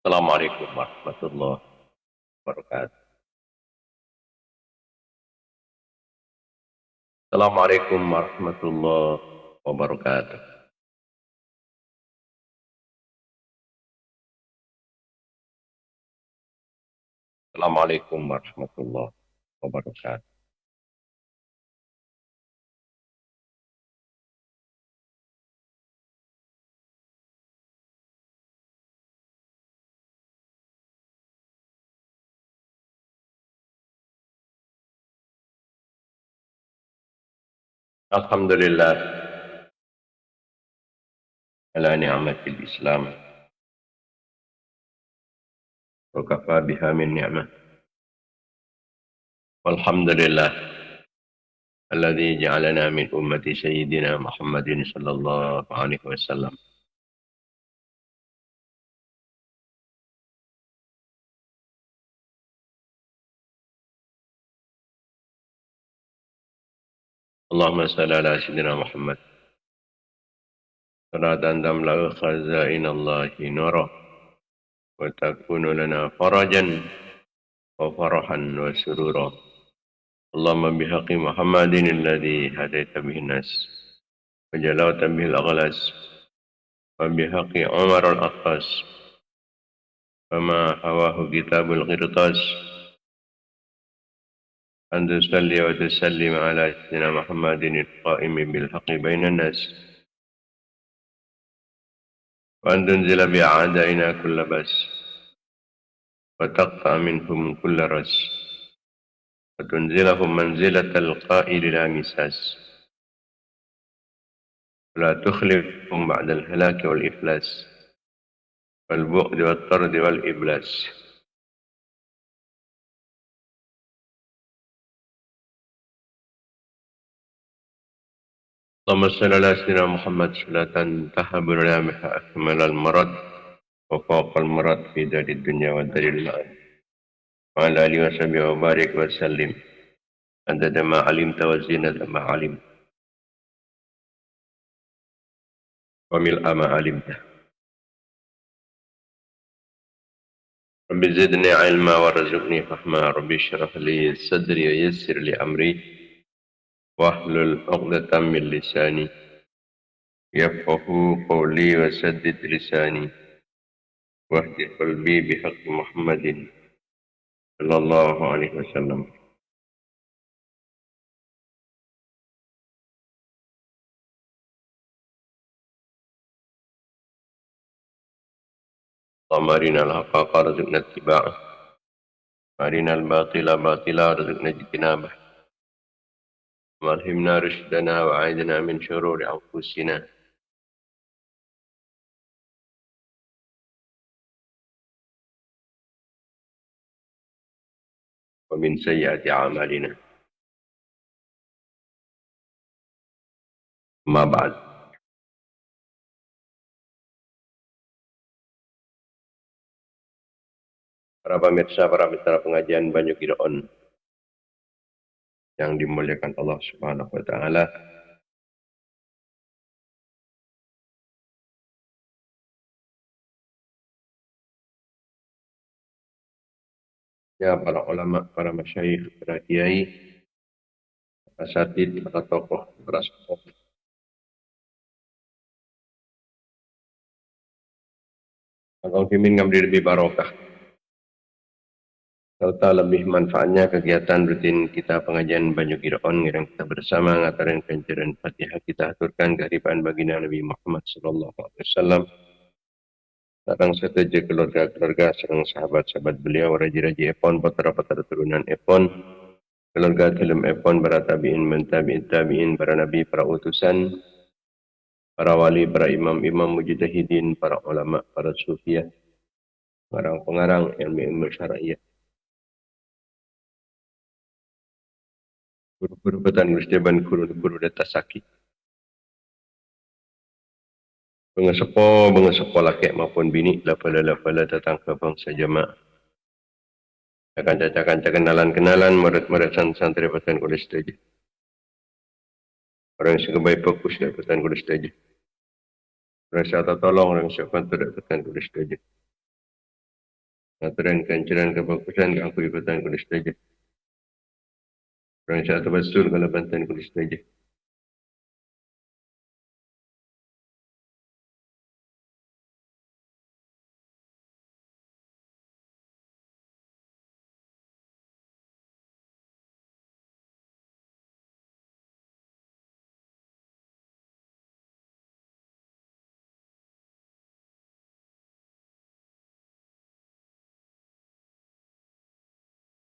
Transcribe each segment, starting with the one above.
Assalamualaikum warahmatullahi wabarakatuh. Assalamualaikum warahmatullahi wabarakatuh. Assalamualaikum warahmatullahi wabarakatuh. Alhamdulillah ala ni'matil Islam wa kafa biha min ni'mah. Walhamdulillah alladzi ja'alana min ummati sayyidina Muhammadin sallallahu alaihi wasallam. Allahumma salli ala sayyidina Muhammad. Salatan tamla'u khazainallahi nura wa takunu lana farajan wa farahan wa surura. اللهم بحق محمد الذي هديت به الناس وجلوت به الأغلاس وبحق عمر الأطاس فما هواه كتاب القرطاس أن تصلي وتسلم على سيدنا محمد القائم بالحق بين الناس وأن تنزل بأعدائنا كل بأس وتقطع منهم كل رأس وتنزلهم منزلة القائل لا مساس ولا تخلفهم بعد الهلاك والإفلاس والبؤد والطرد والإبلاس. اللهم صل على سيدنا محمد صلاة تهب لنا بها أكمل المرض وفوق المرض في دار الدنيا ودار المعاد وعلى آله وصحبه وبارك وسلم عدد ما علمت وزينة ما علمت وملء ما علمت. رب زدني علما وارزقني فهما. رب اشرح لي صدري ويسر لي أمري واحلل عقدة من لساني يفقه قولي وسدد لساني واهد قلبي بحق محمد صلى الله عليه وسلم. اللهم أرنا الحق حقا وارزقنا اتباعه وأرنا الباطل باطلا وارزقنا اجتنابه وألهمنا رشدنا وأعذنا من شرور أنفسنا ومن سيئات أعمالنا. ما بعد. Para pemirsa, para mitra pengajian Banyu Kidoon yang dimuliakan Allah Subhanahu wa taala. Ya, para ulama, para masyayikh, para kiai, para asatid, para tokoh, para sepuh. Agar pimin ngambil lebih barokah serta lebih manfaatnya kegiatan rutin kita pengajian Banyu Kidoon yang kita bersama ngatarin penceran Fatihah kita aturkan kehadipan baginda Nabi Muhammad sallallahu alaihi wasallam. Sareng setuju keluarga-keluarga, sareng sahabat-sahabat beliau, raji-raji epon, putra-putra turunan epon, keluarga film epon, para tabi'in, mentabi'in, tabi'in, para nabi, para utusan, para wali, para imam-imam mujtahidin, para ulama, para sufiah, pengarang-pengarang ilmu-ilmu syar'iyyah. Guru-guru petan gustiaban guru-guru data sakit. Bengesepo laki maupun bini, lapala datang ke bangsa jamaah. Akan cacakan kenalan-kenalan, murid-murid santri petan kulis saja. Orang yang sebaik fokus petan kulis saja. Orang yang tolong, orang yang petan kulis saja. Aturan kancuran kebagusan aku ibatan kulis saja. Orang satu basul kalau bantan kulis saja.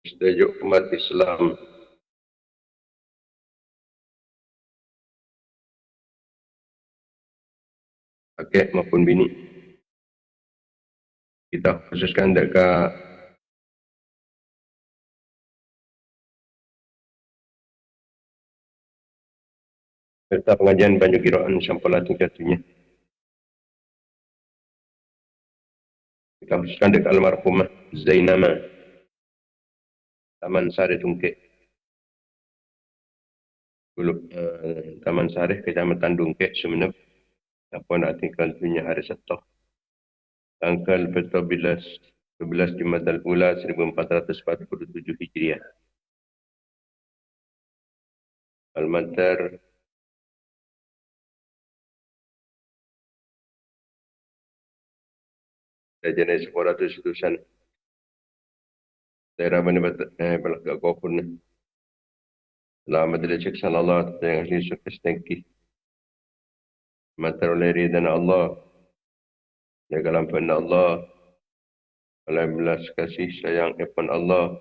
Setuju umat Islam. Kakek maupun bini. Kita khususkan dekat serta pengajian Banyu Kiraan sampailah tingkatnya. Kita khususkan dekat almarhumah Zainama. Taman Sari Tungkek. Taman Sari Kecamatan Dungkek Sumeneb. Apa nak tinggal dunia hari Sabtu. Tanggal 12 Jumadal Ula 1447 Hijriah. Al-Matar Dajana sekolah tu setusan. Daerah mana belakang kau pun. Selamat dari ceksan Allah yang ahli sukses tangki. Matar oleh ridhan Allah. Jaga lampuan Allah. Oleh belas kasih sayang depan Allah.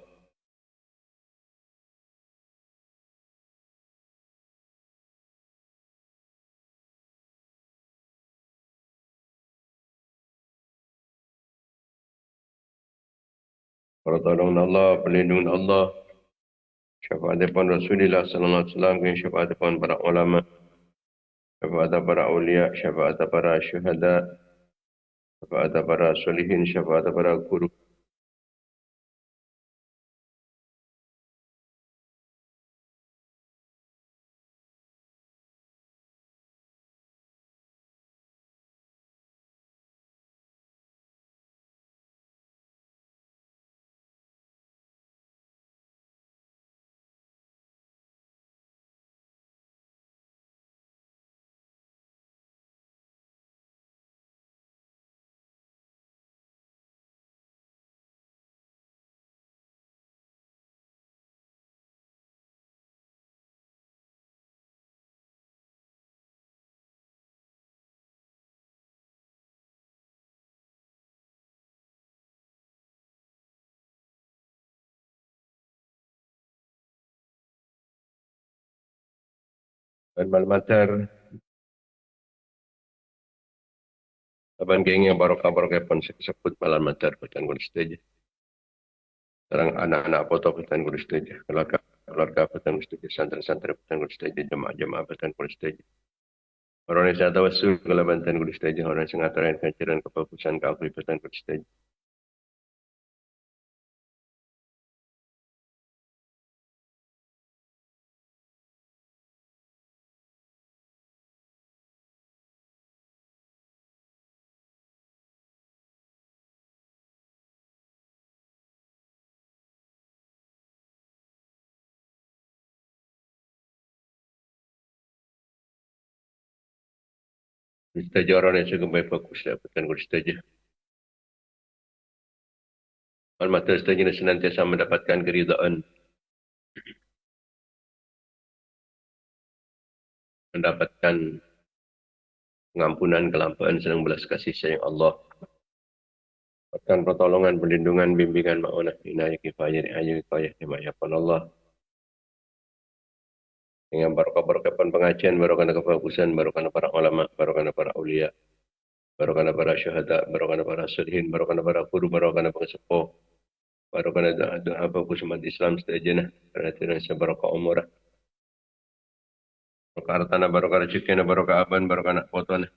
Pertolongan Allah, perlindungan Allah. Syafaat depan Rasulullah sallallahu alaihi wasallam, syafaat depan para ulama, syafaat para aulia, syafaat para syuhada, syafaat para solihin, syafaat para guru. Dan malmatar, aban geng yang barokah-barokah pun sebut malmatar, petan kulis saja. Sekarang anak-anak foto petan kulis saja. Keluarga petan kulis saja. Santri-santri petan kulis saja. Jemaah-jemaah petan kulis saja. Orang yang saya tahu kalau bantan kulis saja. Orang yang ngatakan kaciran kebagusan keakui petan kulis saja. Saja orang yang cukup baik fokus ya petan kulis saja. Malmatar saja senantiasa mendapatkan keridhaan. Mendapatkan pengampunan, kelampaan, senang belas kasih sayang Allah. Dapatkan pertolongan, perlindungan, bimbingan, ma'unah, inayah, kifayah, riayah, kifayah, himayah, Allah. Dengan barokah-barokah pengajian, barokah kebagusan, barokah para ulama, barokah para aulia, barokah para syuhada, barokah para salihin, barokah para guru, barokah para sepuh, barokah doa bagus umat Islam setajana, perhatian sebarokah umurah, barokah hartana, barokah rezeki, barokah aban, barokah anak fotoan,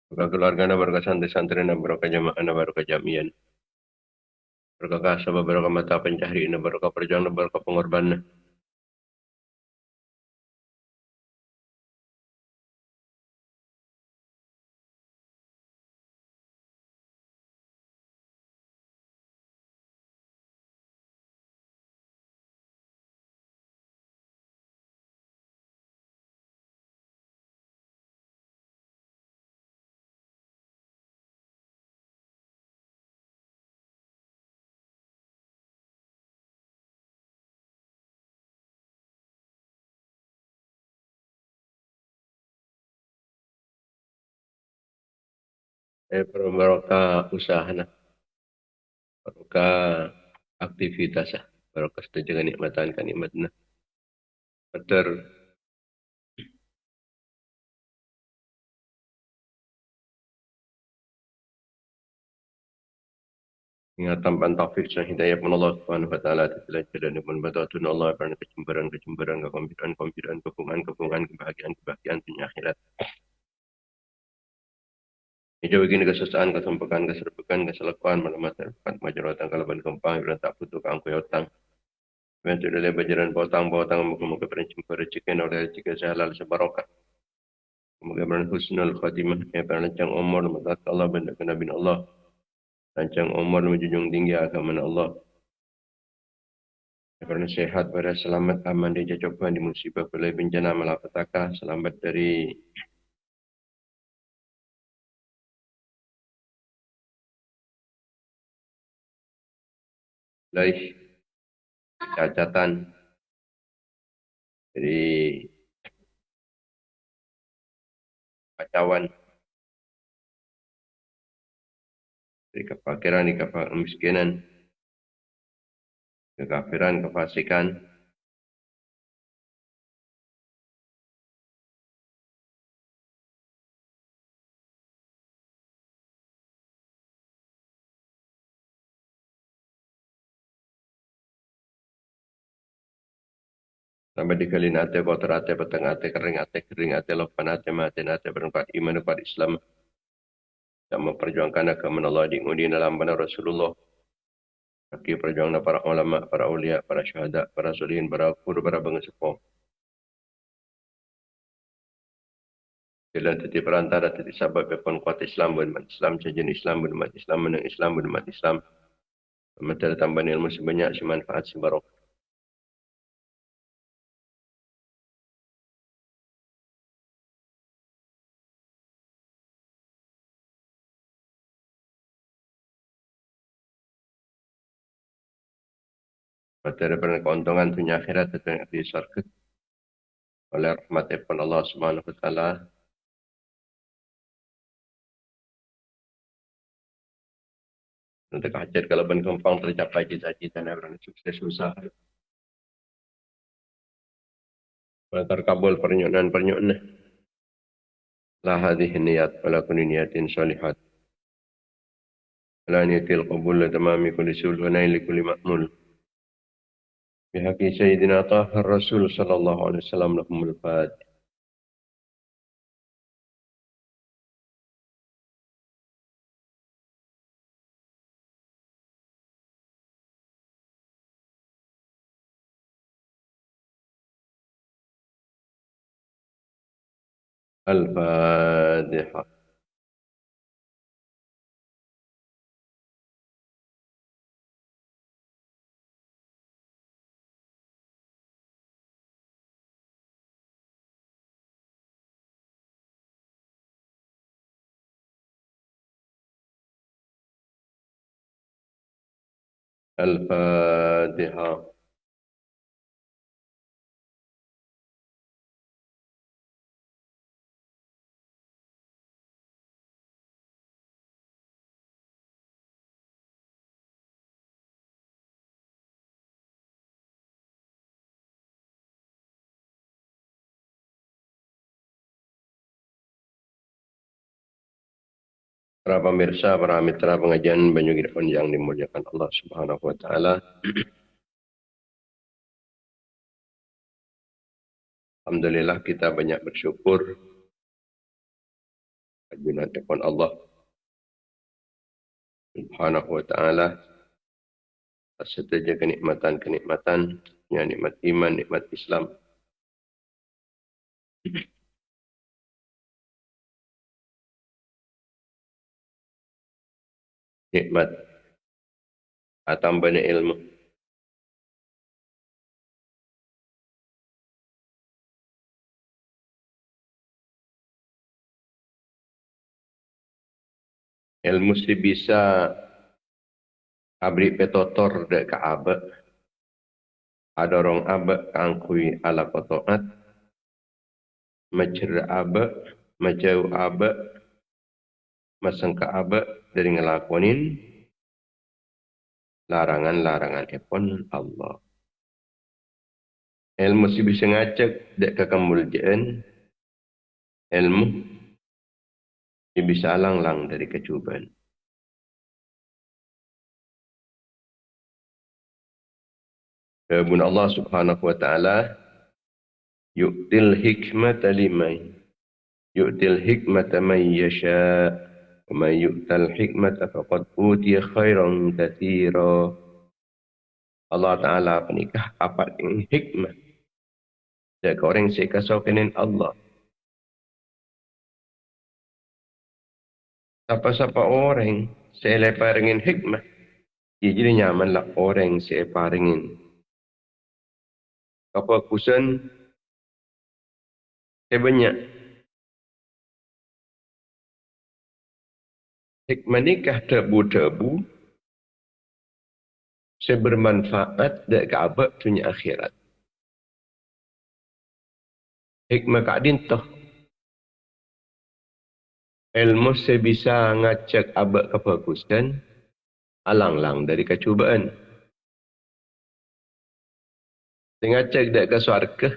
barokah keluarga, barokah santri-santri, barokah jamaah, barokah jamian, barokah kasabah, barokah mata pencahari, barokah perjuangan, barokah pengorbanan. Barokah usaha na, barokah aktivitas ah, barokah setuju kenikmatan kenikmat na. Betul. Ingatan pan taufik dan hidayah pun Allah Subhanahu wa taala telah dan pun batun Allah pada kecemburan kekonfidan kepungan kebahagiaan dunia akhirat. Hijau begini kesusahan kesempekan keserbukan keselakuan malamat majaratan kalaban kempang dan tak putus angku yotang. Bentuk dari bajaran potang muka pencemper rezeki oleh rezeki sehalal sebarokah. Semoga husnul khatimah ya perancang umur mata Allah benda Nabi Allah. Rancang umur menjunjung tinggi agama Allah. Karena sehat pada selamat aman dari cobaan di musibah boleh bencana malapetaka selamat dari laih cacatan dari kacauan dari kefakiran dari kemiskinan kekafiran kefasikan sampai dikalin ate kotor ate peteng ate kering ate lopan ate mati ate berempat iman empat Islam yang memperjuangkan agama Allah diundi dalam benar Rasulullah. Kaki perjuangan para ulama, para ulia, para syuhada, para solihin, para guru, para bangsa sepuh. Jalan titik perantara, titik sabab pun kuat Islam, berumat Islam, sejen Islam, berumat Islam, menang Islam, berumat Islam. Mencari tambahan ilmu sebanyak, semanfaat, sebarok. Materi daripada keuntungan dunia akhirat, itu yang disarkat oleh rahmat Ibn Allah Subhanahu Wa Taala. Untuk hajat kalau ben kempang tercapai cita-cita dan orang sukses usaha. Terkabul pernyonan. La hadhihi niyat, wala kuni niyatin salihat. La niyatil qabul, la tamami kulli sul, wa naili kulli ma'mul. بحق سيدنا طه الرسول صلى الله عليه وسلم لهم الفاتح. الفاتحة. الفاتحة. Para pemirsa, para mitra pengajian Banyu Girfan yang dimuliakan Allah Subhanahu wa taala. Alhamdulillah kita banyak bersyukur kepada Tuhan Allah Subhanahu wa taala atas setiap kenikmatan, ya nikmat iman, nikmat Islam. Nikmat tambahnya ilmu. Ilmu si bisa abri petotor dek ka abe. Ada orang abe kangkui ala kotoat. Macer abe, majau abe, masangka abe dari ngelakonin larangan-larangan epon Allah. Ilmu si bisa ngacak dek kekemulajaan, ilmu si bisa lang-lang dari kecubaan. Kebun Allah subhanahu wa ta'ala yu'til hikmata liman yu'til hikmata man yasha wa man yu'tal hikmata faqad utiya khairan katsira. Allah Ta'ala penikah apa yang hikmah dan orang yang kasaukanin Allah. Siapa-siapa orang saya paringin hikmah, ia jadi nyamanlah orang saya paringin kefokusan saya banyak. Hikmah nikah debu-debu saya bermanfaat dan keabad dunia akhirat. Hikmah kadin toh ilmu saya bisa ngacak abad kefokusan alang-lang dari kecubaan. Saya ngacak dak ke surga,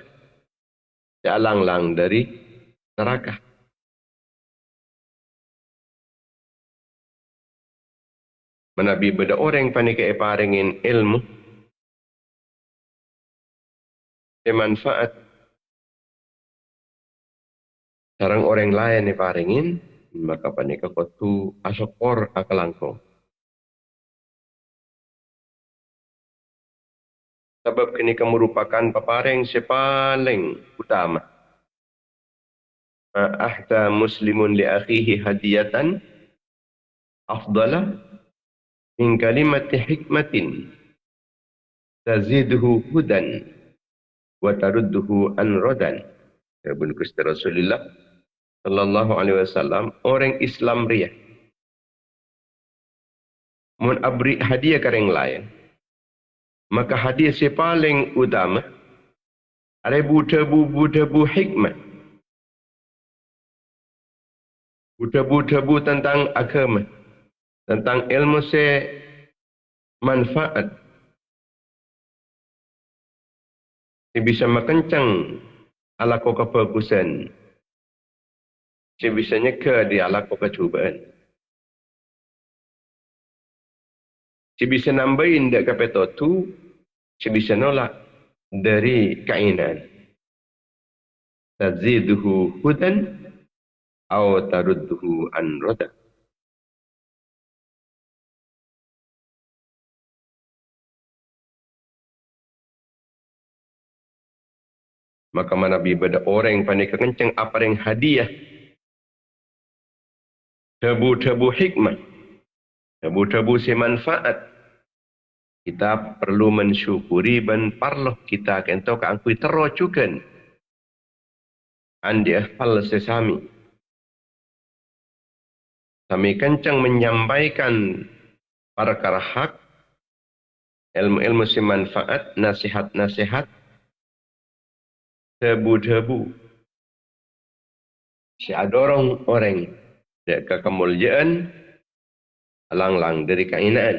saya alang-lang dari neraka. Menabi beda orang panik paringin ilmu manfaat sarang orang lain ni paringin maka panik tu asokor akalangko. Sebab kini merupakan paparing sepaling utama. Ahda muslimun li akhihi hadiyatan afdala min kalimati hikmatin taziduhu hudan wa tarudduhu anrodan. Ibn Gusti Rasulullah sallallahu alaihi wasallam orang Islam ria mun abri hadiah kareng lain maka hadiah si paling utama ada budabu hikmah, budabu tentang agama, tentang ilmu si manfaat si bisa makencang ala ko kebagusan, si bisa nyeka di ala ko kecubaan. Si bisa nambahin dak kapetotu, si bisa nolak dari kainan. Taziduhu hudan atau tarudduhu anroda. Maka mana bibada orang yang panik kencang apa yang hadiah. Debu hikmah. Debu si manfaat. Kita perlu mensyukuri dan parloh kita kento keangkui terocukan. Andi hal sesami. Kami kencang menyampaikan perkara hak, ilmu-ilmu si manfaat, nasihat-nasihat, debu. Si adorong orang dek kemuliaan, alang-lang dari kainaan.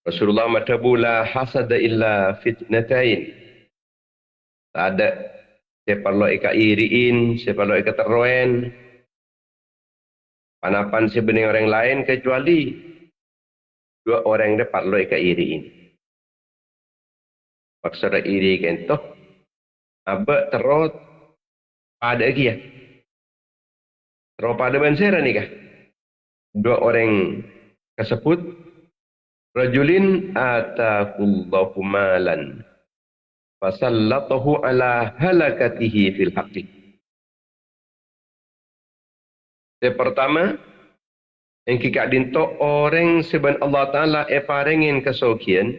Rasulullah matabu la hasada illa fitnatain. Tak ada saya perlu ika iriin, saya perlu ika terroen. Panapan sebenarnya orang lain kecuali dua orang yang perlu ika iriin. Maksudnya iri kentoh, abak terot pada lagi ya. Terot pada bansera ni kah? Dua orang tersebut rajulin atakullahu malan fasallatahu ala halakatihi fil haqqi. Yang pertama, yang kikak dinto orang seben Allah Ta'ala paringin kesokian,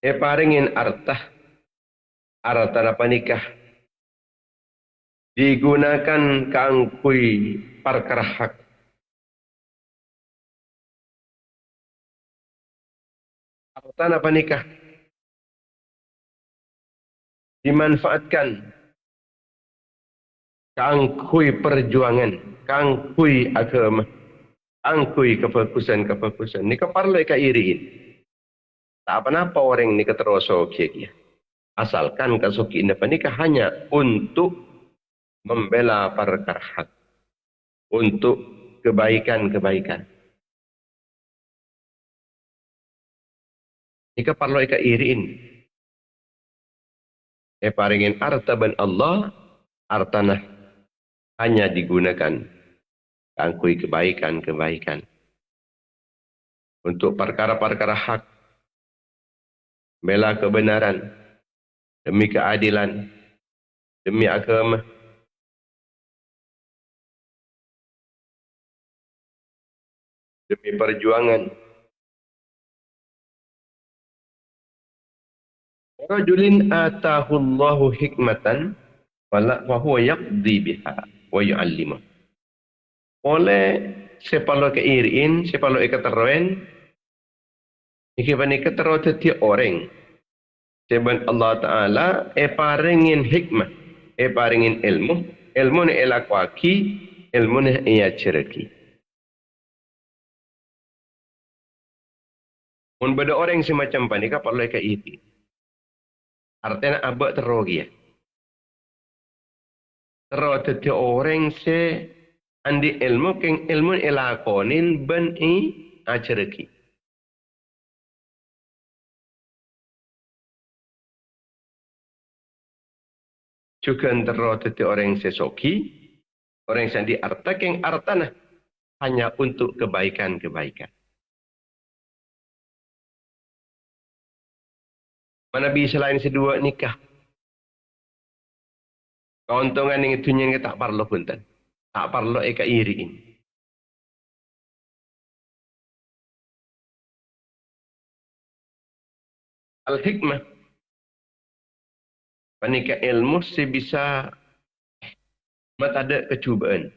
paringin artah apa nikah digunakan kangkui perkara hak. Artah apa nikah dimanfaatkan kangkui perjuangan, kangkui agama, kangkui kefokusan. Ni keparlo ika iriin. Tak apa-apa orang ni keteroso kia. Asalkan kasuki indah nikah hanya untuk membela perkara hak, untuk kebaikan-kebaikan. Ika parlo ika iriin. Paringin arta ban Allah, artanah hanya digunakan kangkui kebaikan-kebaikan. Untuk perkara-perkara hak, bela kebenaran, demi keadilan, demi agama. Demi perjuangan. Rajulin atahullahu hikmatan wa huwa yaqdi biha wa yu'allimu. Oleh sepalo keirin, sepalo ikaterwen, ikibani ketero teti orang. Seban Allah Ta'ala paringin hikmah, paringin ilmu, ilmu ni elakwaki, ilmu ni ia ceraki. Mun beda orang semacam panika perlu ika iti. Artinya abak terogi ya. Tero teti orang se andi ilmu keng ilmu elakonin ben i aceraki. Juga tero teti orang sesoki, orang sandi arta keng artana hanya untuk kebaikan-kebaikan. Mana bisa lain sedua nikah. Keuntungan yang itu yang tak perlu punten. Tak perlu eka iriin. Al-hikmah. Panika ilmu sebisa mat ada kecubaan.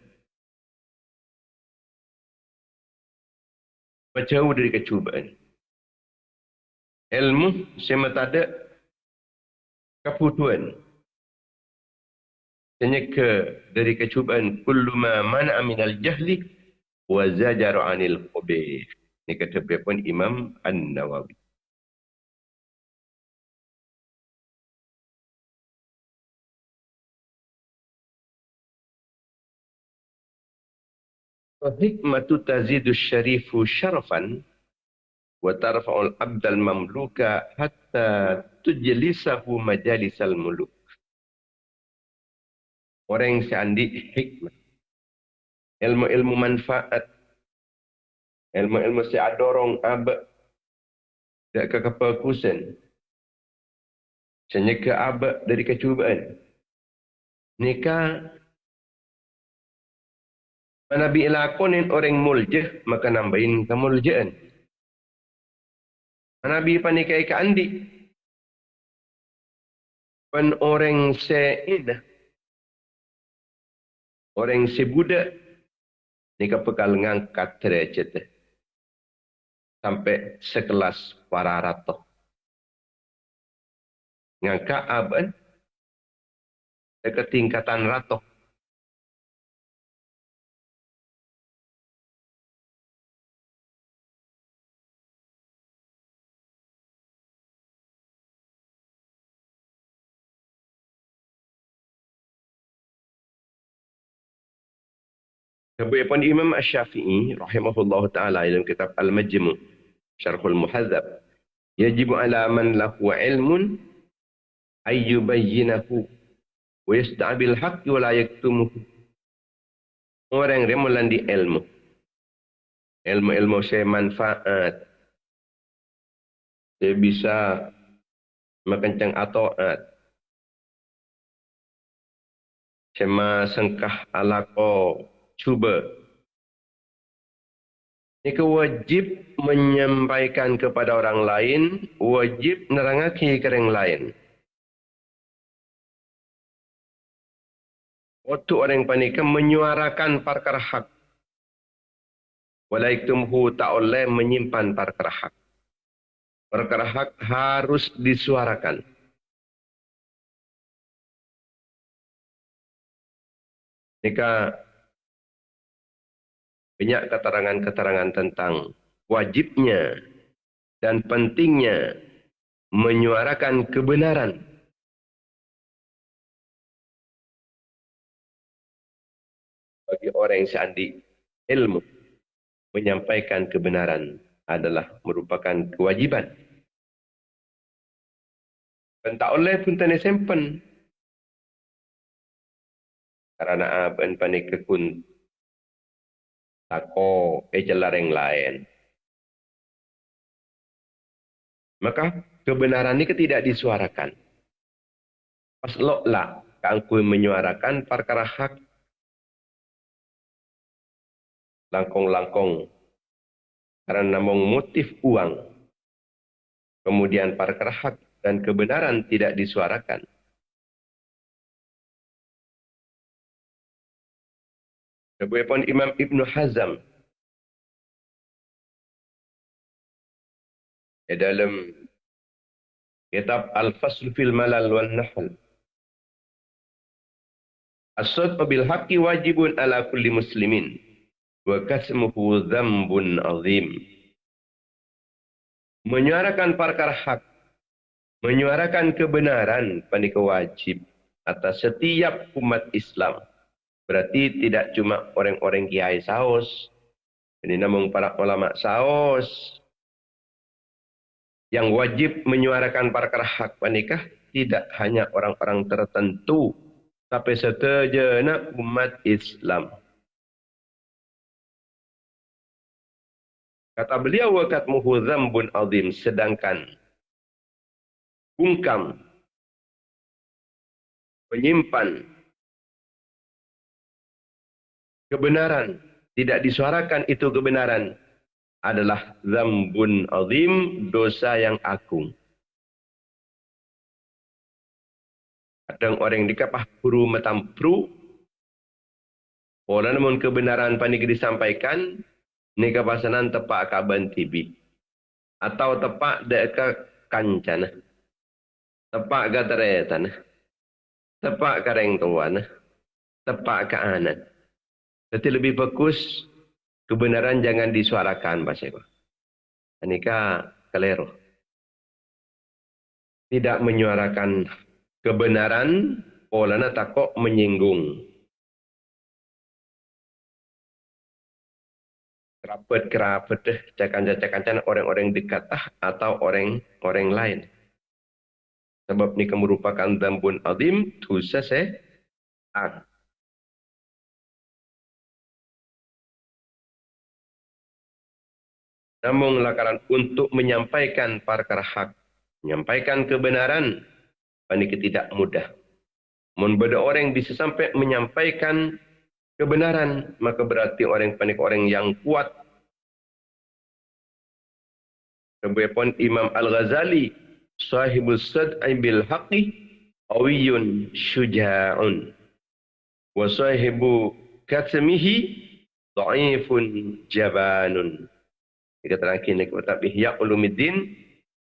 Jauh dari kecubaan. Ilmu semat ada kebutuhan. Senyaka dari kecubaan kullu ma mana'a minal jahli wa zajara 'anil qabih. Ini kata pun Imam An-Nawawi. Hikmatu tazidu syarifu syarafan wa tarfa'ul abdal mamluka hatta tujlisahu majalisal muluk. Orang seandi hikmah. Ilmu-ilmu manfaat. Ilmu-ilmu seadorong abad. Tak kekepakusan. Senyaka abad dari kecubaan. Nikah. Mana bilakonin orang muljah, maka nambahin kemuljaan. Mana bi panikai ke andi. Pan orang se'idah. Orang sebudak, ni kepekal ngangkat derajat sampai sekelas para ratoh. Ngangkat aban ke tingkatan ratoh. Kemudian Imam Asy-Syafi'i rahimahullah taala dalam kitab Al-Majmu' Syarhul Muhadzab, yajibu ala man lahu ilmun ay yubayyinahu wa yasta'bil haqqi wa la yaktumuhu. Orang yang melandi ilmu. Ilmu-ilmu saya manfaat. Saya bisa mengencang atoat. Saya sengkah alako cuba. Ini wajib menyampaikan kepada orang lain, wajib nerangaki ke orang lain. Waktu orang panika menyuarakan perkara hak. Walaikumhu ta'oleh menyimpan perkara hak. Perkara hak harus disuarakan. Jika banyak keterangan-keterangan tentang wajibnya dan pentingnya menyuarakan kebenaran bagi orang yang seandi ilmu. Menyampaikan kebenaran adalah merupakan kewajiban. Dan tak oleh pun tanya sempen. Karena apa panik kekun tako jelar yang lain. Maka kebenaran ini tidak disuarakan. Pas lo lah kangkui menyuarakan perkara hak langkong-langkong karena namung motif uang. Kemudian perkara hak dan kebenaran tidak disuarakan. Kemudian Imam Ibn Hazm dalam kitab Al-Fasl fil Malal wal Nahl, as-sadqu bil haqqi wajibun ala kulli muslimin wa kasmuhu dzambun azim. Menyuarakan perkara hak, menyuarakan kebenaran panika wajib atas setiap umat Islam. Berarti tidak cuma orang-orang kiai saos, ini namun para ulama saos yang wajib menyuarakan perkara hak panikah, tidak hanya orang-orang tertentu, tapi seterusnya umat Islam. Kata beliau, wakat muhuzam bun azim, sedangkan bungkam menyimpan kebenaran, tidak disuarakan itu kebenaran, adalah zambun azim, dosa yang agung. Kadang orang dikapah puru matampru, orang namun kebenaran panik disampaikan, ni kapasanan tepak kaban tibi, atau tepak deka kancana, tepak gataretan, tepak kareng tuan, tepak kaanan. Jadi lebih bagus kebenaran jangan disuarakan, bahasa itu. Anika keliru. Tidak menyuarakan kebenaran, polana takut menyinggung. Kerabat cakan-cakan orang-orang dekat atau orang lain. Sebab ini merupakan dzambun azim, dosa sehat. Namun lakaran untuk menyampaikan perkara hak, menyampaikan kebenaran, ini tidak mudah. Membeda orang bisa sampai menyampaikan kebenaran, maka berarti orang panik orang yang kuat. Kemudian Imam Al-Ghazali, sahibus sad'i bil haqqi awiyun syuja'un wa sahibu katmihi dha'ifun jabanun. Kita terakhir ni kitab Ihya Ulumuddin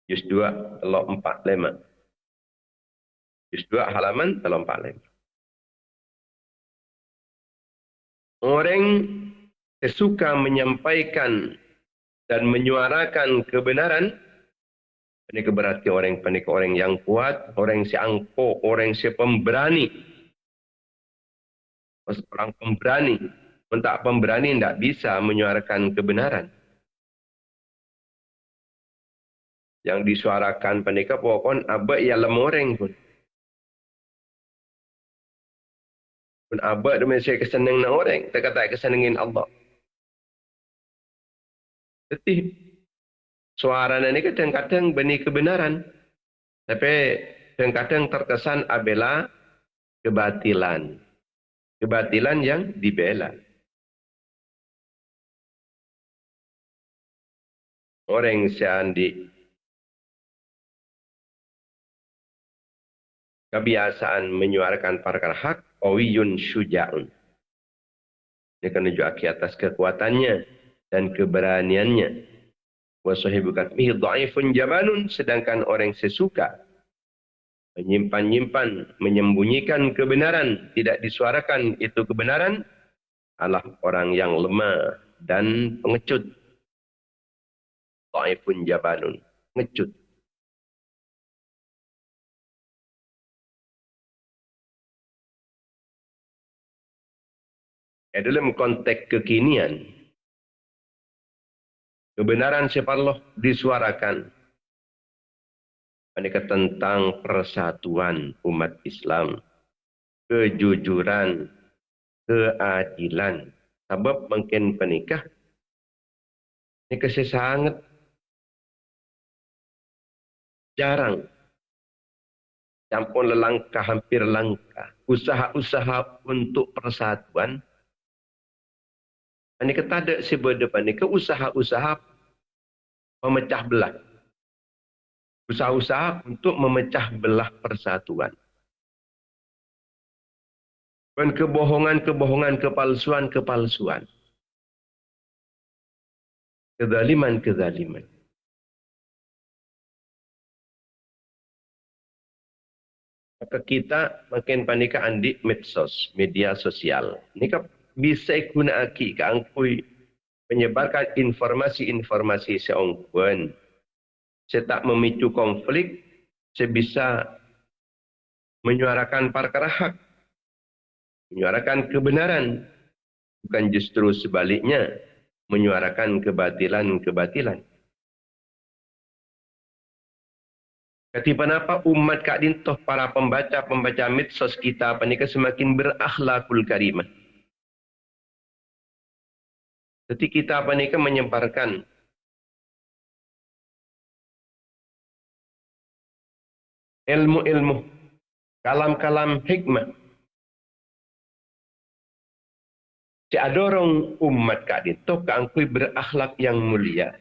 juz 2 45. Juz 2 halaman 45. Orang sesuka menyampaikan dan menyuarakan kebenaran, ini berarti orang panik orang yang kuat, orang si angko, orang si pemberani. Orang pemberani, mentak pemberani tidak bisa menyuarakan kebenaran. Yang disuarakan panika pokon abad yang lemoreng pun. Pun abad demi saya kesenang na orang, tak kata kesenangin Allah. Jadi suara ini kadang-kadang benih kebenaran, tapi kadang-kadang terkesan abela kebatilan. Kebatilan yang dibela. Orang seandi kebiasaan menyuarakan perkara hak, awiyun syuja'un. Dia akan menunjukkan atas kekuatannya dan keberaniannya. Wa sahibu katmihi dha'ifun jabanun, sedangkan orang sesuka menyimpan-nyimpan, menyembunyikan kebenaran, tidak disuarakan itu kebenaran, adalah orang yang lemah dan pengecut. Dhaifun jabanun, pengecut. Dalam konteks kekinian, kebenaran separuh disuarakan. Mereka tentang persatuan umat Islam, kejujuran, keadilan. Sebab mungkin penikah, ini sangat jarang. Campur langkah, hampir langkah. Usaha-usaha untuk persatuan, ini tak ada seberdepan ini usaha-usaha memecah belah. Usaha-usaha untuk memecah belah persatuan. Dan kebohongan-kebohongan, kepalsuan-kepalsuan. Kezaliman-kezaliman. Maka kita makin panika andi medsos, media sosial. Ini kan bisa guna aki keangkui menyebarkan informasi-informasi seongkuan. Saya tak memicu konflik, saya bisa menyuarakan perkara hak, menyuarakan kebenaran, bukan justru sebaliknya, menyuarakan kebatilan-kebatilan. Ketiban apa umat Kak Dintoh, para pembaca medsos kita panika semakin berakhlakul karimah. Jadi kita panika menyebarkan ilmu-ilmu, kalam-kalam hikmah. Si adorong umat Kak Dintoh keangkui berakhlak yang mulia.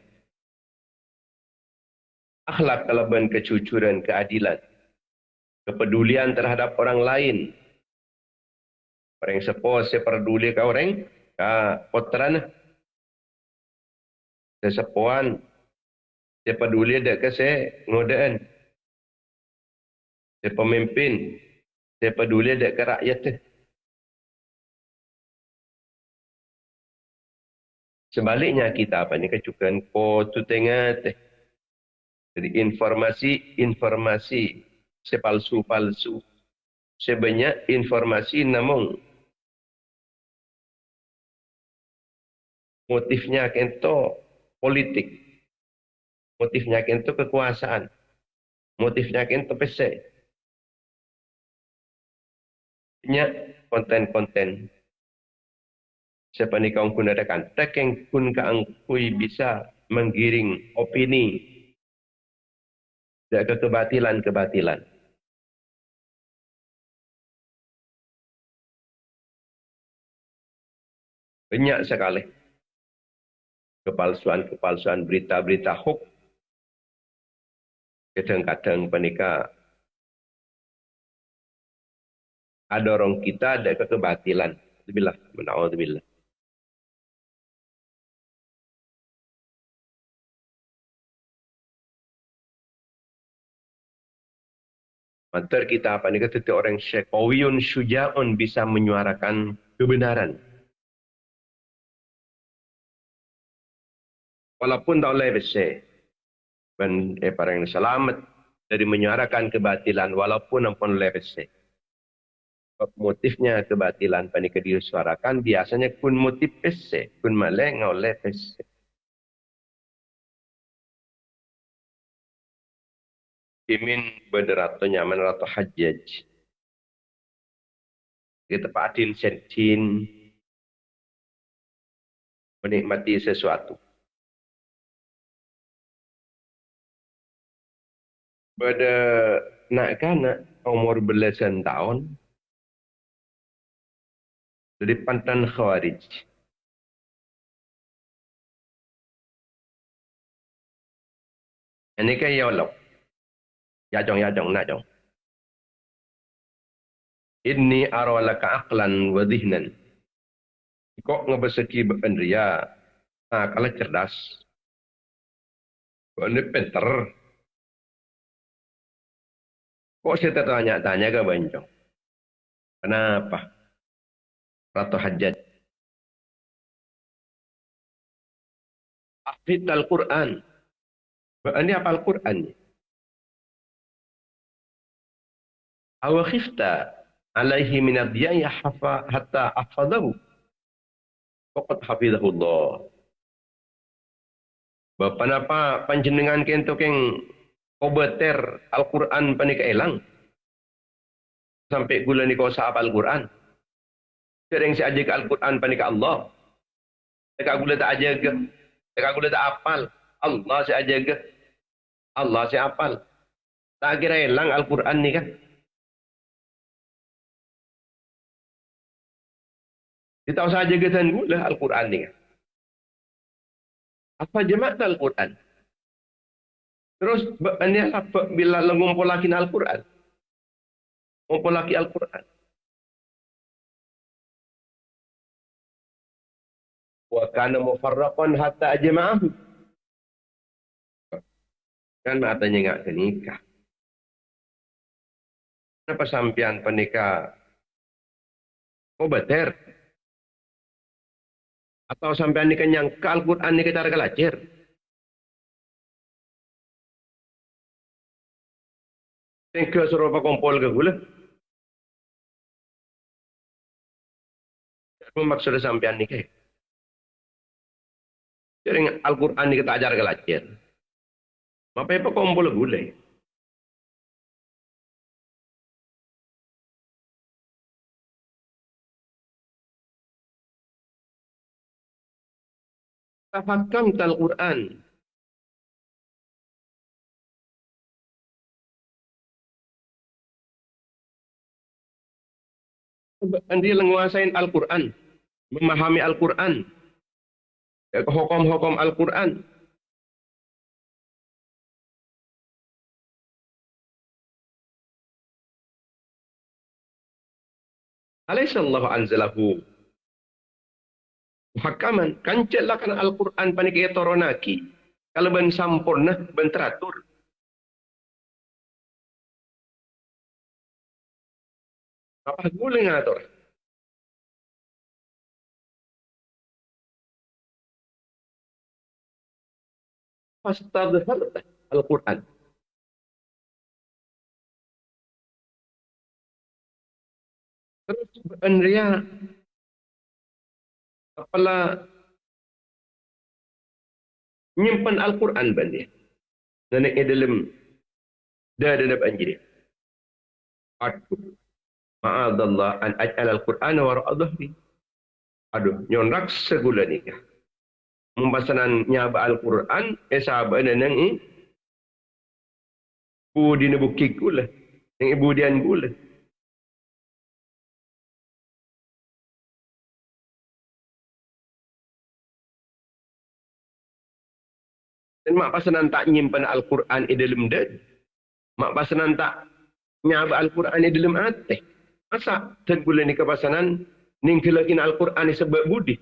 Akhlak kalaban kejujuran, keadilan, kepedulian terhadap orang lain. Orang sepo seperduli ke orang, ke potran, sesepuan, sepeduli dek ke se ngodaan, sepemimpin, sepeduli dek ke rakyat. Sebaliknya kita apa ni kecukan ko tu tengah teh. Jadi informasi sepalsu-palsu. Sebanyak informasi namun motifnya kento politik. Motifnya kento kekuasaan. Motifnya kento pese. Banyak konten-konten. Siapa ni kau gunakan? Tekeng pun kaangkui bisa menggiring opini dan kebatilan-kebatilan. Banyak sekali kepalsuan-kepalsuan berita-berita hoax. Kadang-kadang penika ada orang kita ada kebatilan. Alhamdulillah, mena'udzubillah. Mantar kita apa ni kata orang syekawiyun syuja'un bisa menyuarakan kebenaran. Walaupun tak boleh besar. Dan para yang selamat dari menyuarakan kebatilan walaupun ampun oleh besar. Motifnya kebatilan panika disuarakan biasanya kun motif besar. Kun maleng oleh besar. Imin berderato nyaman rato hajjaj. Kita patin sentin menikmati sesuatu. Pada nak kanak umur belasan tahun dari pantan khawarij. Ini kan yolok. Yajong nak jong. Inni arwalaka aqlan wa dhihnan. Kok ngebeseki berpendria. Kalau cerdas. Kok ini pinter. Kok saya tanya-tanya ke Bancong? Kenapa? Ratu Hajat. Hafid Al-Quran. Ini apa Al-Quran? Awa khifta alaihi minad diyaya hatta ahfadahu. Fakat hafidahullah. Bapak napa panjenengan kento keng kobeter Al-Quran panika elang. Sampai gula ni kau sahab Al-Quran. Sering si aja ke Al-Quran panika Allah. Dekat gula tak aja ke. Dekat gula tak apal. Allah si aja ke. Allah si apal. Tak kira elang Al-Quran ni kan. Kita tahu saja ke gula Al-Quran ni kan. Apa jemaat Al-Quran? Terus ini apa bila ngumpulakin Al-Quran? Ngumpulaki Al-Quran. Wa kana mufarraqan hatta ajma'ahu. Kan matanya enggak kenikah. Kenapa sampean penikah obater? Atau sampean nikah nyangka Al-Quran ni kita kelacir? Tengke suruh apa kumpul ke gula? Maksud sampean nikah. Jadi Al-Quran ni kita ajar kelacir. Apa kumpul gula? Tafakam Al-Quran. Dia menguasai Al-Quran, memahami Al-Quran, hukum-hukum Al-Quran. Alaihissallahu anzalahu muhakaman. Kancelakan Al-Quran panik toronaki. Kalau ben sampurna, ben teratur. Apa boleh ngatur? Fastadhar Al-Quran. Terus Andrea apalah nyimpan Al-Quran bandia. Naneknya dalam dalam anjir. Aduh, ma'adallah an aj'al Al-Quran wara'a dhahri. Aduh, nyon raksa gula nikah. Membasanan nyaba Al-Quran, sahabat nang budi na bukik gula. Yang ibudian gula. Dan mak pasanan tak nyimpan Al-Quran di dalam dad. Mak pasanan tak nyaba Al-Quran di dalam hati. Masa dan gula ni kepasanan ningkelakin Al-Quran sebab budi.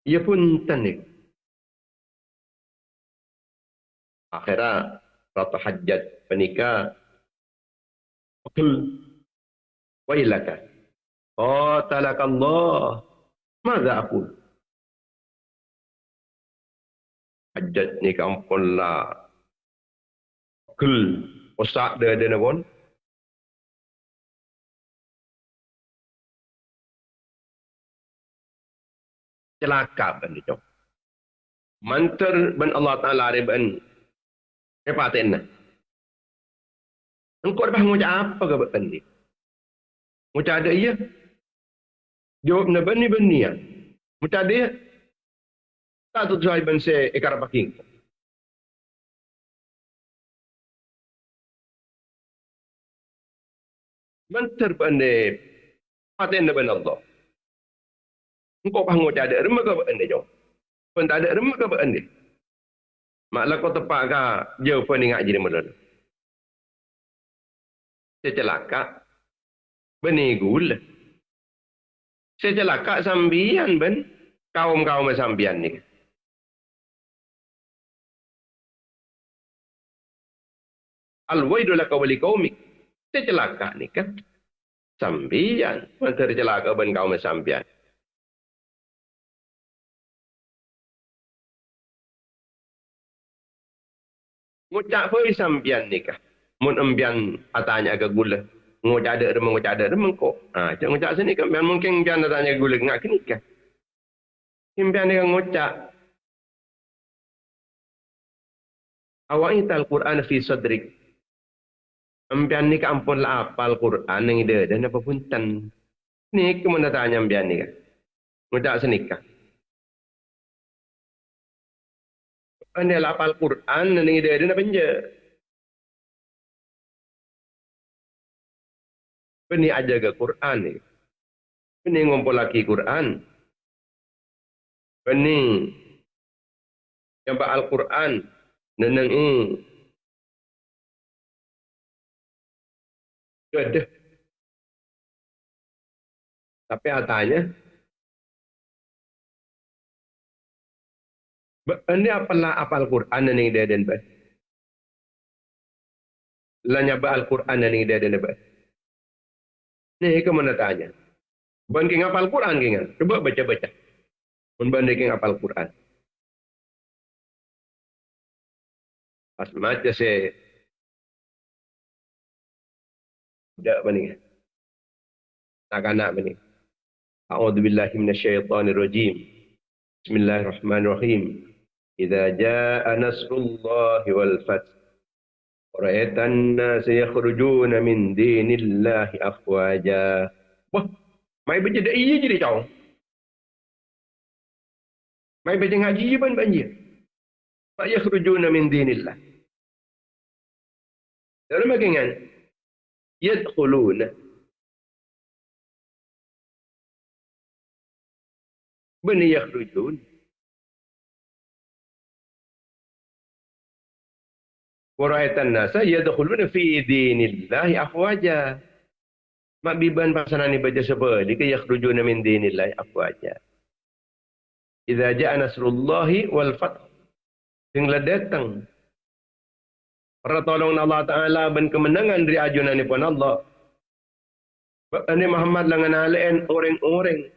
Ia pun tanik. Akhirnya Ratu Hajat penikah. Qul wailaka. Qatalakallah. Mada aku? Hajat ni kampun lah. Qul. Osak dia pun. Celaka ban itu. Mantar ban Allah Ta'ala ban kepaten na. Engkau dah ngucap apa ke ban ni? Ngucap ada iya. Jawab na ban ni ban ni ya. Ngucap dia. Tak tu saya ban se ekar paking. Mantar ban ni paten na ban Allah. Engkau pah ngucap ada remah ke ban ni jom. Pun tak ada remah ke ban ni. Maklah kau tepak ka jauh pun ingat jadi modal. Saya celaka. Beni gula. Saya celaka sambian ben. Kaum-kaum sambian ni. Al-waidu laka wa liqaumik. Celaka ni kan. Sambian. Masa celaka ben kaum sambian. Ngucap apa sambian ni kah? Mun embian atanya ke gula. Ngucap ada remeng, ngucap ada remeng kok. Ha, cak ngucap sini kan. Mungkin embian atanya gula. Ngak kini kah? Embian ni kan ngucap. Awa'ita al-Quran fi sadrik. Embian ni kan ampun lah apal Quran yang ide. Dan apa pun tan. Ni kemana tanya embian ni kah? Ngucap sini kah? Anda lah apal Quran yang ide. Dan apa je? Beni aja ke Quran ni. Beni ngumpul lagi Quran. Beni yang Al-Quran. Neneng ini. Ada. Tapi atanya. Ini apalah apal Quran yang ide dan bah. Lanya Al-Quran yang ide dan bah. Ni kemana tanya? Banding apal Quran kena. Coba baca-baca. Membanding apal Quran. Pas baca saya tidak banding. Tak nak banding. A'udzubillahi minasyaitonirrajim. Bismillahirrahmanirrahim. Idza jaa nasrullahi wal fath. Ra'aitan nas yakhrujuna min dinillahi afwaja. Wah, mai baca dak iya je dia tahu. Mai baca ngaji je pun banjir. Fa yakhrujuna min dinillah. Dalam bagian yadkhuluna. Bani yakhrujun. Waraitan nasa yadkhuluna fi dinillahi afwaja. Mak biban pasanani baca sebab dia yakhrujuna min dinillahi afwaja. Idza jaa nasrullahi wal fath. Singla datang pertolongan Allah Taala dan kemenangan dari ajunan ni pun Allah. Ini Muhammad langan alain orang-orang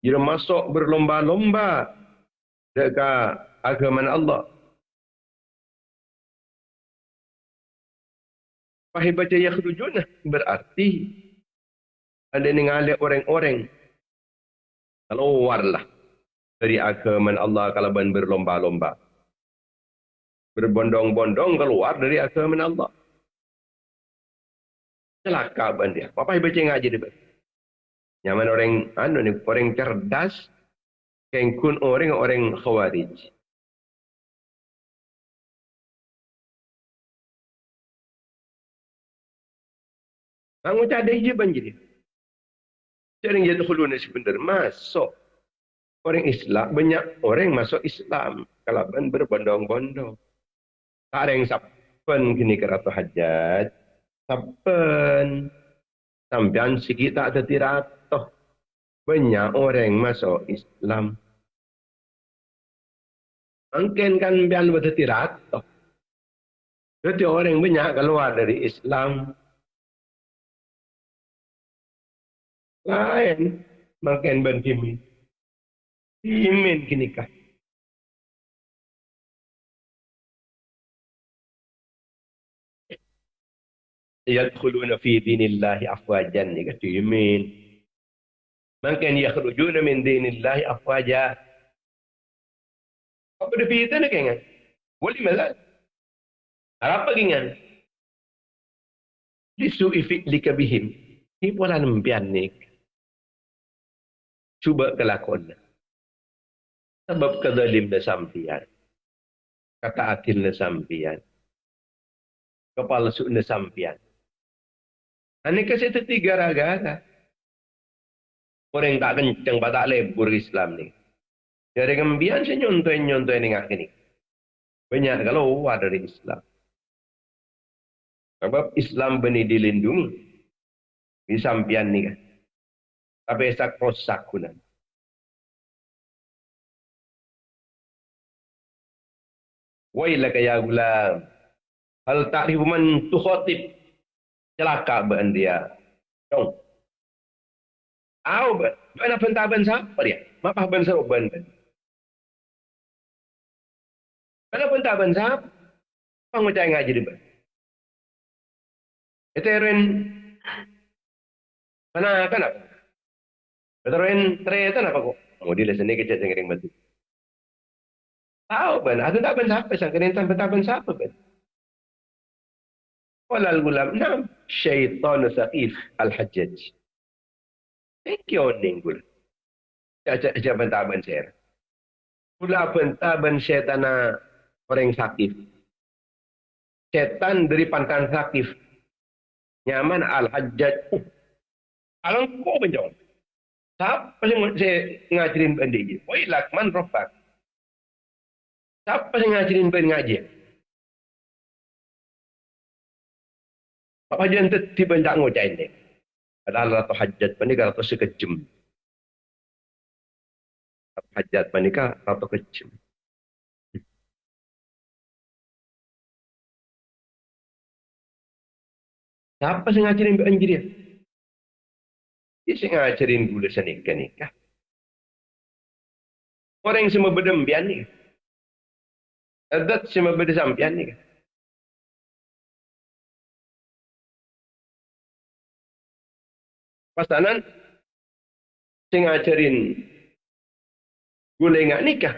dia masuk berlomba-lomba dekat agama Allah. Fahim baca yakhrujuna berarti ada ningali orang-orang keluarlah dari agama Allah kalau berlomba-lomba. Berbondong-bondong keluar dari agama Allah. Celaka ban dia. Apa yang baca ngaji dia? Nyaman orang cerdas, kengkun orang khawarij. Kamu tak ada je banjir. Jadi yang dahulu ni sebenarnya masuk orang Islam, banyak orang masuk Islam kalau berbondong-bondong. Tak ada yang sapen kini kerata hajat. Sapen. Sampai sikit tak ada tiratoh. Banyak orang masuk Islam. Mungkin kan biar ada tiratoh. Jadi orang banyak keluar dari Islam. Lain. Mungkin berjimin. Jimin kini kah. Yadkhuluna fi dinillahi afwajan ni kata yamin. Mungkin yakhrujuna min dinillahi afwaja. Apa dia fikir nak kan? Boleh malah. Apa kan? Lisu'i fi'lika bihim. Ini pula nembian ni. Cuba kelakon. Sebab kezalim na sampian. Kata atil na sampian. Kepalsu na sampian. Ini kasi itu tiga gara-gara. Orang tak kencang, tak lebur Islam ni. Dari kembian saya nyontoin dengan ini. Banyak kalau keluar dari Islam. Sebab Islam benih dilindungi. Di sampian ni kan. Tapi esak rosak kunan. Wailaka ya gulam. Hal ta'rifu man tukhatib. Celaka ban dia. Dong. Tahu ban. Ban apa taban siapa dia? Mapah ban seroban ban. Ban apa taban siapa? Pang macam ngaji di ban. Eterin mana kan apa? Eterin tretan apa kok? Mau di leseni kecil sengring batu. Tahu ban. Ada taban siapa? Sangkirin taban siapa ban? Walal gulam. Nam. Syaitan saqif al-hajjaj. Ekyoning gul. Caca bentaban share. Gula bentaban syetana orang sakif. Setan dari pantan sakif. Nyaman al-hajjaj. Alang ko benjong. Siapa yang saya ngajarin benda ini? Woi lakman robbak. Siapa yang ngajarin benda ngaji? Apa jangan tiba tak ngojain ni? Adalah ratu hajjat panika ratu sekejam. Hajat panika ratu kejam. Siapa yang ngajarin benda dia? Dia yang ngajarin gula senikah. Orang yang semua berdempian ni. Adat semua berdesampian ni. Pasanan sing ngajarin gula ngak nikah.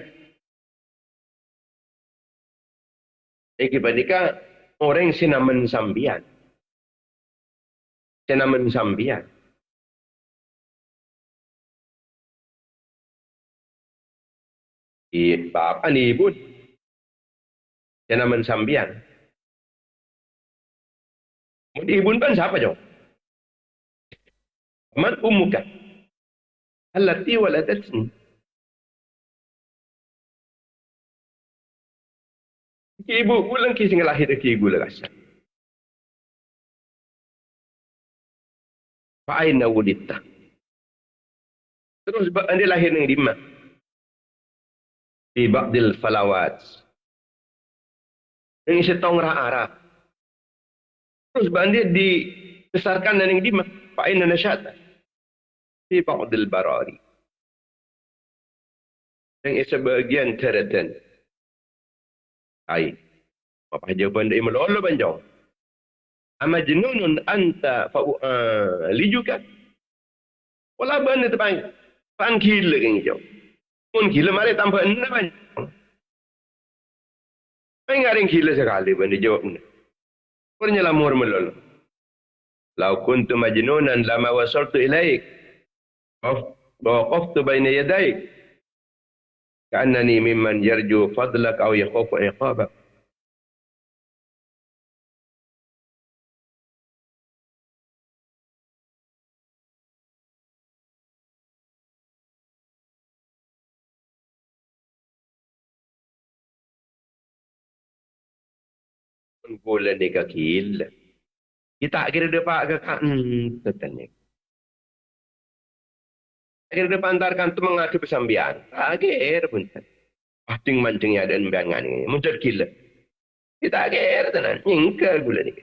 Iki panika orang sinamen sambian. Sinamen sambian. Di bapak ni ibu sinamen sambian. Mau di ibu kan siapa jauh? Man ummuka allati waladatni. Ibu ulang kisah lahir ke ibu lakas. Fa'aina wulidta. Terus dia lahir di mana? Di ba'dil falawat. Yang setong arah. Terus dia dibesarkan dan yang di mana? Fa'aina nasyata. Di ba'dil barari. Yang sebagian teratan. Hai. Apa jawaban dia melolo banjau? Amajnunun anta lijuka. Wala ban itu bang. Pan gila kan jauh. Mun gila mari tambah enam banjau. Pengaring gila sekali ban dijawab. Kurnya lamur melolo. Lau kuntu majnunan lama wasaltu ilaik. Waqaftu baina yadaik. Ka'annani mimman yarju fadlak aw yakhafu iqabak. Bulan ni kakil. Kita kira depan ke kan tetane. Kira depan antarkan tu mengadu pesambian. Akhir pun. Pating mancingnya ada embangan ini. Muncul gila. Kita akhir tenan. Nyingkar bulan ni.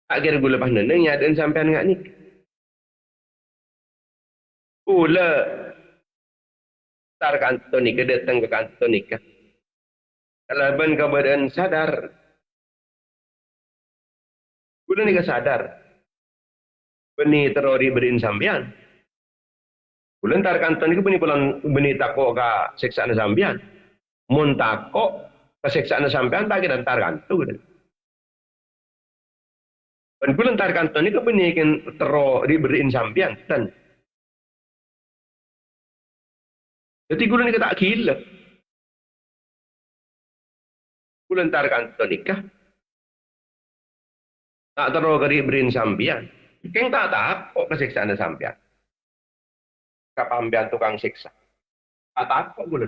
Akhir gula panen yang ada sampean ngak ni. Gula tar kantor nikah datang ke kantor nikah. Kalau ben keadaan sadar. Gula nikah sadar. Beni terori berin sambian. Gula tar kantor nikah beni tako ka seksaan sambian. Mun tako ka seksaan sambian tak kira tar kantor. Dan gula tar kantor nikah beni terori berin sambian. Dan jadi gula nikah tak gila. Gula tar kantor nikah. Tak terlalu kari berin sambian. Keng tak kok keseksaan sambian. Kapambian tukang siksa. Tak kok gula.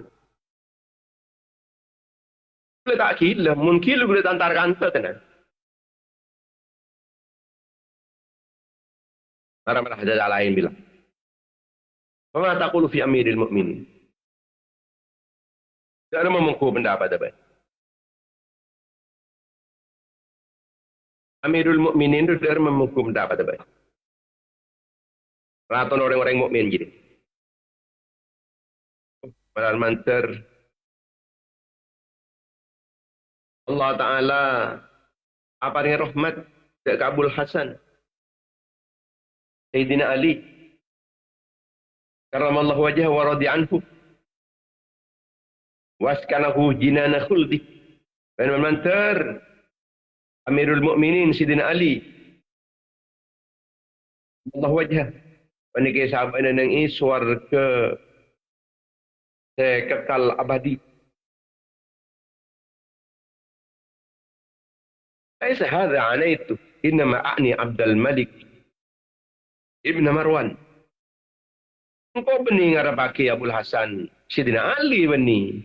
Gula tak gila. Mungkin gula tantar kantor tenan. Marah-marah ada lain bilang. Mama taqulu fi amiril mu'minin. Tidak memungku pendapat apa. Amirul Mukminin itu tidak memungku pendapat apa. Raton orang-orang mukmin jadi. Padahal manter Allah Ta'ala apa ni rahmat ke Abul Hasan Sayyidina Ali karamallahu wajah wa radi anhu waskanahu jinana khuldi dan manter Amirul Mukminin Sayyidina Ali Allah wajah panike sahabat nang iswar ke kekal abadi. ليس هذا عنيت إنما أعني عبد الملك ابن مروان. Engkau benih ngarapaki Abul Hasan Sidina Ali benih.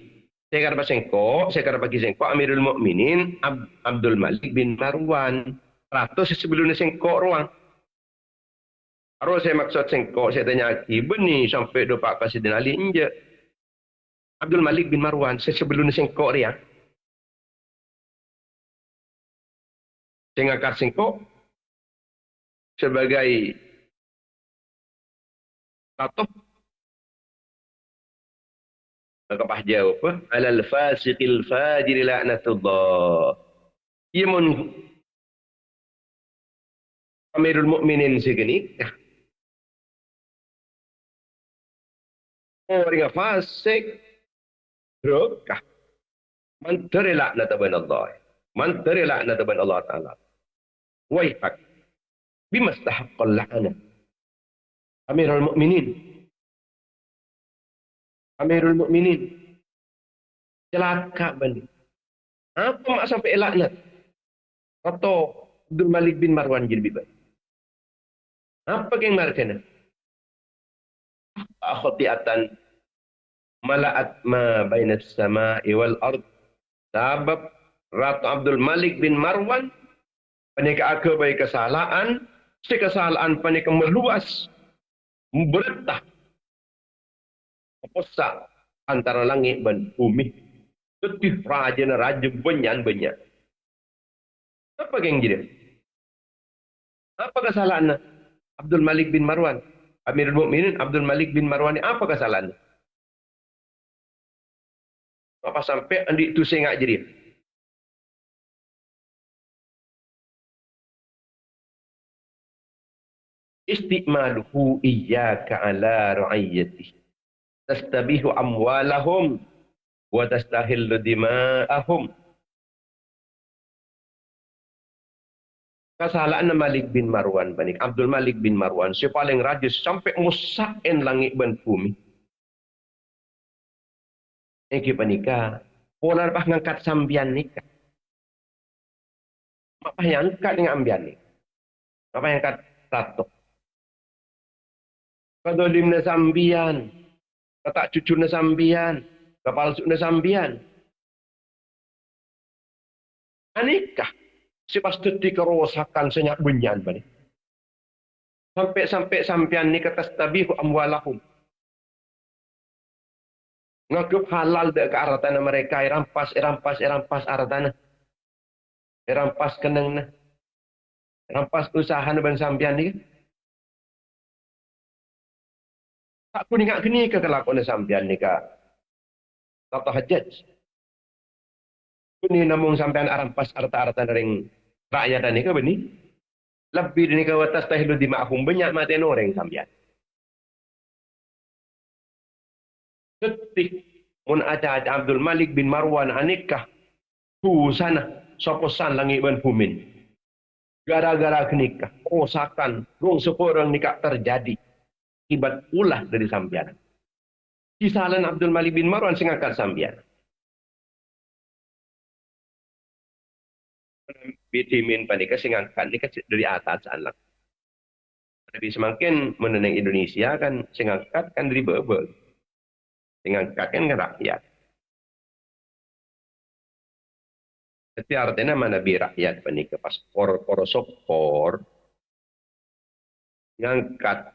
Saya ngarapaki sengko Amirul Mukminin Abdul Malik bin Marwan. Ratus sebelumnya sengko ruang. Kalau saya maksud sengko, saya tanya lagi, benih sampai dopak ke Sidina Ali inje. Abdul Malik bin Marwan, saya sebelumnya sengko dia. Saya ngangkat sengko sebagai tato kapah jauh alal fasiqil fajiri la'natullah. Ia mun Amirul Mukminin segini orang fasik rokah manteri laknat Allah manteri laknat Allah Ta'ala waihat bimastahaqqal la'ana Amirul Mukminin celaka benih. Apa mak sampai laknat atau Abdul Malik bin Marwan jadi bibat apa yang markana khati'atan mala'at ma bainas sama'i wal ard sabab Ratu Abdul Malik bin Marwan panika ke baik kesalahan si kesalahan panika meluas beretah posa antara langit dan bumi tetih raja banyak apa yang jadi apa kesalahan Abdul Malik bin Marwan Amirul Mukminin Abdul Malik bin Marwan ini apa kesalahan apa sampai andi itu saya ngak jadi istimaluhu iyyaka ala ra'iyati tastabihu amwalahum wa tastahillu dima'ahum. Kesalahan Malik bin Marwan banik Abdul Malik bin Marwan si paling rajis sampai musain langit dan bumi. Iki panika pola bah ngangkat sambian nikah. Apa yang angkat dengan ambian ni? Apa yang angkat tato? Kadolim na sambian, katak cucu na sambian, kapalsu na sambian. Anikah? Si pasti kerosakan senyak bunyan bani. Sampai sampian ni kata tabihu amwalahum. Ngakup halal dek ke arah tanah mereka, irampas arah tanah. Irampas kenang na. Irampas usaha na ban sampian ni. Tak ku ingat kini ke kelakuan sampian ni ka. Tata hajat. Ini namun sampian arampas arah tanah ring rakyat ni ke bani. Lebih ni ke watas tahilu di ma'hum banyak mati orang sampian. Ketik mun aja Abdul Malik bin Marwan anikah tu sana soposan langit ban bumin gara-gara kenikah rosakan rung seporang nikah terjadi akibat ulah dari sambian kisalan Abdul Malik bin Marwan sing angkat sambian bitimin panika sing angkat nikah dari atas anak tapi semakin menenang Indonesia kan sing angkat kan dari bebel dengan kakek rakyat. Tapi artinya mana bi rakyat panika pas kor sopor ngangkat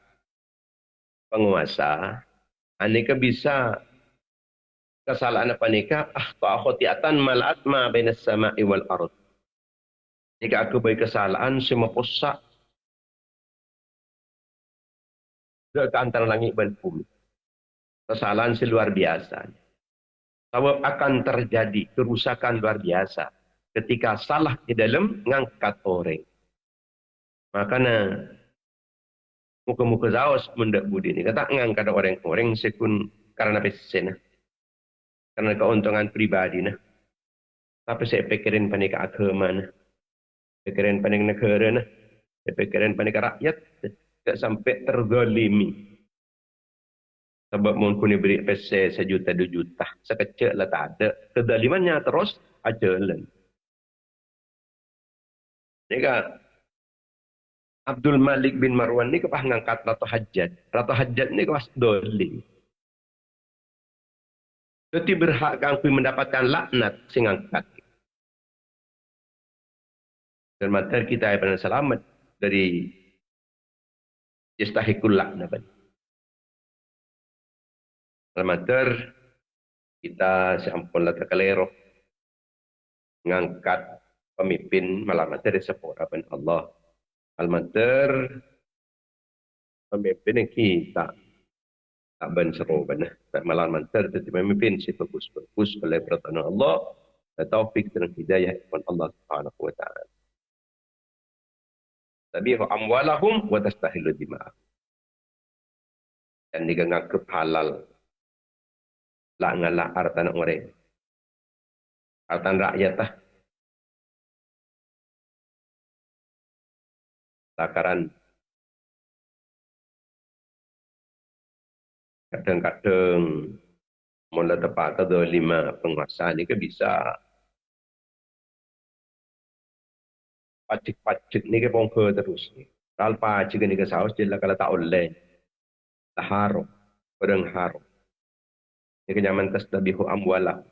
penguasa, aneka bisa kesalahan apa nikah khotiatan mal'at ma bainas sama'i wal ard. Jika aku buat kesalahan semua pusat ke antara langit dan bumi. Kesalahan seluar biasa. Sebab akan terjadi kerusakan luar biasa ketika salah di dalam ngangkat orang. Makanya muka-muka zaos mendak budi ni kata ngangkat orang-orang sekun karena pesen, karena keuntungan pribadi nah. Tapi saya pikirin panik agama nah, pikirin panik negara nah, saya pikirin panik rakyat, tak sampai tergolimi. Sebab mungkin beri pesen 1 juta 2 juta, sekecil lah tak ada. Kedalimannya terus ajalan. Ni kan Abdul Malik bin Marwan ni kepah ngangkat Ratu Hajjaj. Ratu Hajjaj ni kepas dolim. Jadi berhak kangku mendapatkan laknat sing angkat. Dan mata kita yang pernah selamat dari yastahikul laknat. Almater kita seampunlah terkelero ngangkat pemimpin malam dari sepura ben Allah. Almater pemimpin yang kita tak ben seru benar. Malam mater jadi pemimpin si bagus oleh pertolongan Allah dan taufik dan hidayah dari Allah Subhanahu wa taala. Tabihu amwalahum wa tastahilu dima'ahum. Dan diganggup halal lah ngalah harta nak orang. Harta rakyat lah. Takaran kadang-kadang mula tepat ke 5 penguasa ni ke bisa pajak-pajak ni ke bongkar terus ni. Kalau pajak ni ke saus jelas kalau tak oleh. Tak harum. Orang harum. Ini kenyaman tasdabihu amwalah.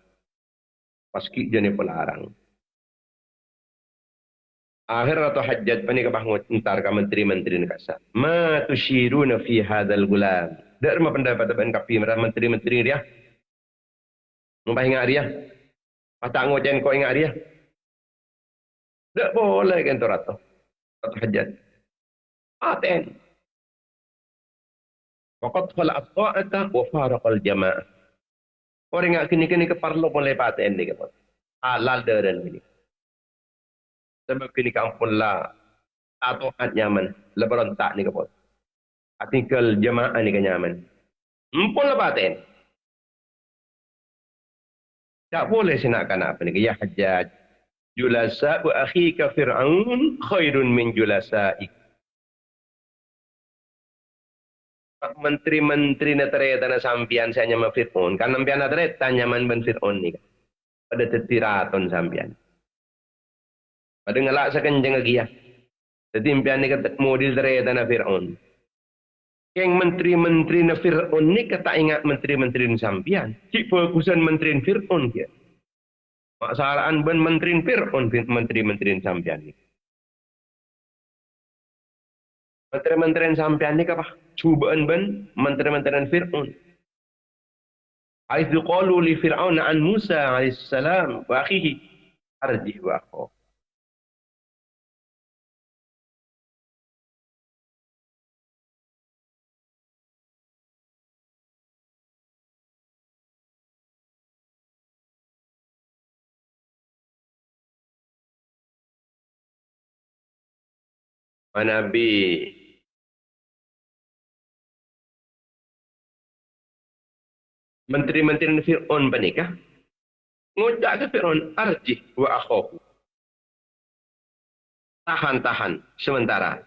Paski jenis pelarang. Akhir atau hajat pani ke bangun entar ke menteri-menteri nekasa. Ma tushiruna fi hadal gulam. Dharma pendapat ben kapi menteri-menteri dia. Mumpah ingat dia. Patak ngojen kau ingat dia. Tak boleh kan tu ratu. Ratu hajat. Aten. Waqad khala at-ta'ata wa faraqal jama'ah. Orang ingat kini-kini ke parlo boleh paten ni ke pot. Halal deren kini. Sebab kini kampun lah. Taat nyaman. Lebaran tak ni ke pot. Artikel jamaah ni ke nyaman. Empun lah paten. Tak boleh senakan apa ni. Ya hajat. Julasa wa akhika Fir'aun khairun min julasa'ik. Menteri-menteri na tereta na sampian sa nyama Fir'aun. Kan nampian na tereta nyaman ben Fir'aun ni. Pada tetiraton sampian. Pada ngelak sa kenceng lagi ya. Tetimpian ni kata model tereta na Fir'aun. Yang menteri-menteri na Fir'aun ni kata ingat menteri-menteri na sampian. Cik fokusan menteri Fir'aun dia. Maksaraan ben menteri Fir'aun menteri-menteri na sampian ni. Menteri-menteri sampean ni apa? Cubaan ben menteri-menteri Fir'aun. Aizu qalu li Fir'aun an Musa alaihissalam wa akhihi arjih wa akhu. Nabi menteri-menteri Fir'aun panikah ngucap ke Fir'aun arjih wa akhahu. Tahan sementara.